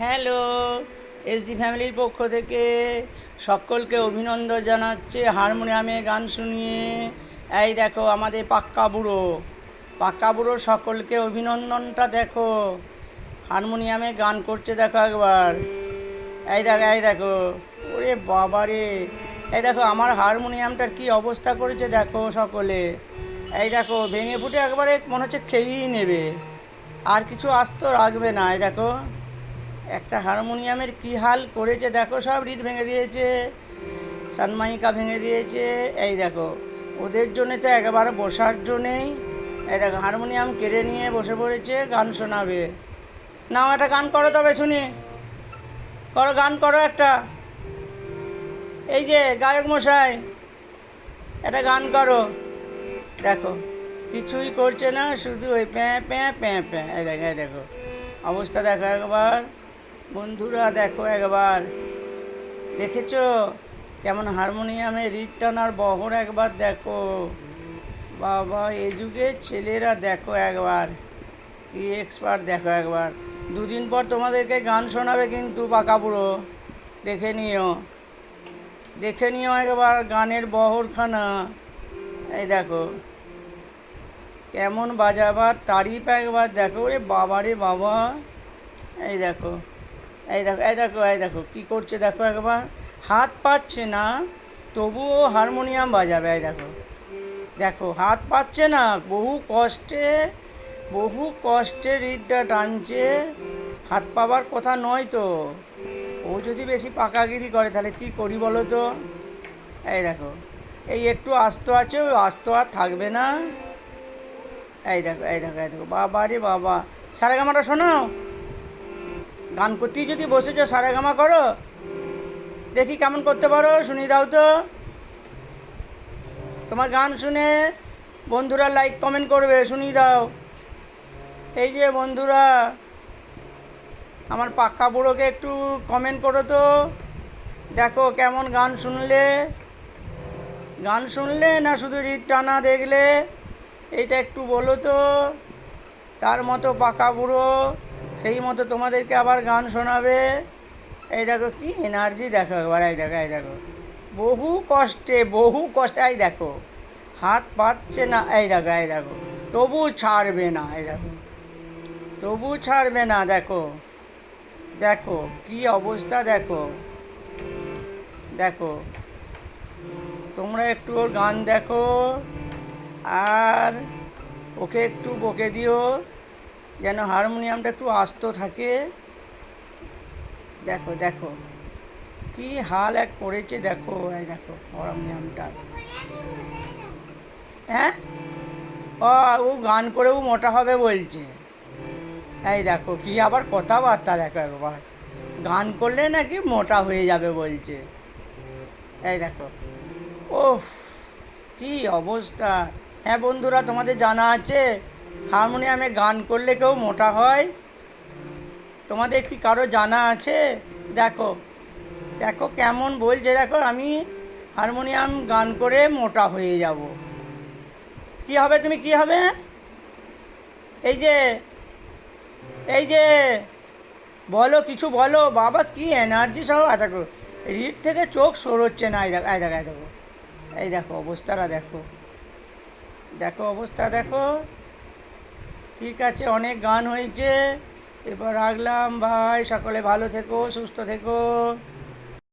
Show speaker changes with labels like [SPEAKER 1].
[SPEAKER 1] Hello, SD ফ্যামিলির পক্ষ থেকে সকলকে অভিনন্দন জানাচ্ছে হারমোনিয়ামে গান শুনিয়ে। এই দেখো আমাদের পাক্কা বুড়ো সকলকে অভিনন্দনটা দেখো, হারমোনিয়ামে গান করছে দেখো একবার। এই দেখো ওরে বাবা রে, এই দেখো আমার হারমোনিয়ামটার কি অবস্থা করেছে দেখো সকলে। এই দেখো ভেঙে ফুটে একবারে মনে হচ্ছে খেয়েই নেবে, আর কিছু আস্ত রাখবে না। এই দেখো একটা হারমোনিয়ামের কী হাল করেছে দেখো, সব রিড ভেঙে দিয়েছে, সানমাইকা ভেঙে দিয়েছে। এই দেখো ওদের জন্যে তো একেবারে বসার জন্যেই এই দেখো হারমোনিয়াম কেড়ে নিয়ে বসে পড়েছে, গান শোনাবে। নাও একটা গান করো তবে শুনি, করো গান করো একটা। এই যে গায়ক মশাই একটা গান করো। দেখো কিছুই করছে না, শুধু ওই প্যাঁ প্যাঁ প্যাঁ প্যাঁ। এই দেখো অবস্থা দেখো একবার বন্ধুরা, দেখো একবার দেখেছো কেমন হারমোনিয়ামে রিড টানার বহর, একবার দেখো বাবা এ যুগের ছেলেরা দেখো একবার কি এক্সপার্ট। দেখো একবার দুদিন পর তোমাদেরকে গান শোনাবে কিন্তু পাকা বুড়ো, দেখে নিও একবার গানের বহরখানা। এই দেখো কেমন বাজাবার তারিফ একবার দেখো, রে বাবা রে বাবা। এই দেখো কী করছে দেখো একবার, হাত পাচ্ছে না তবুও হারমোনিয়াম বাজাবে। দেখো হাত পাচ্ছে না, বহু কষ্টে রিডটা টানছে, হাত পাবার কথা নয় তো। ও যদি বেশি পাকাগিরি করে তাহলে কি করি বলো তো। এই দেখো এই একটু আস্ত আছে, ওই আস্ত আর থাকবে না। এই দেখো বাবা রে বাবা। সারেগামাটা শোনাও, গান করতেই যদি বসেছো সারেগামা করো, দেখি কেমন করতে পারো, শুনি দাও তো। তোমার গান শুনে বন্ধুরা লাইক কমেন্ট করবে, শুনি দাও। এই যে বন্ধুরা আমার পাক্কা বুড়োকে একটু কমেন্ট করো তো, দেখো কেমন গান শুনলে না শুধু রিড টানা দেখলে, এইটা একটু বলো তো। তার মতো পাকা বুড়ো সেই মতো তোমাদেরকে আবার গান শোনাবে। এই দেখো কি এনার্জি দেখো একবার। এই দেখো বহু কষ্টে এই দেখো হাত পাচ্ছে না। এই দেখো তবু ছাড়বে না। তবু ছাড়বে না। দেখো কি অবস্থা দেখো তোমরা একটু ওর গান দেখো আর ওকে একটু বকে দিও যেন হারমোনিয়ামটা একটু আস্ত থাকে। দেখো কি হাল এক করেছে দেখো। এই দেখো হারমোনিয়ামটা, হ্যাঁ ও গান করেও মোটা হবে বলছে। এই দেখো কি আবার কথাবার্তা দেখো একবার, গান করলে নাকি মোটা হয়ে যাবে বলছে। এই দেখো ওহ কি অবস্থা। হ্যাঁ বন্ধুরা তোমাদের জানা আছে হারমোনিয়ামে গান করলে কেউ মোটা হয়? তোমাদের কি কারো জানা আছে? দেখো কেমন বলছে, দেখো আমি হারমোনিয়াম গান করে মোটা হয়ে যাব। কি হবে তুমি, কি হবে? এই যে বলো, কিছু বলো বাবা, কি এনার্জি সব। দেখো রিড থেকে চোখ সরোচ্ছে না। এই দেখো অবস্থাটা দেখো। ঠিক আছে, অনেক গান হয়েছে, এবার রাখলাম ভাই, সকলে ভালো থেকো, সুস্থ থেকো।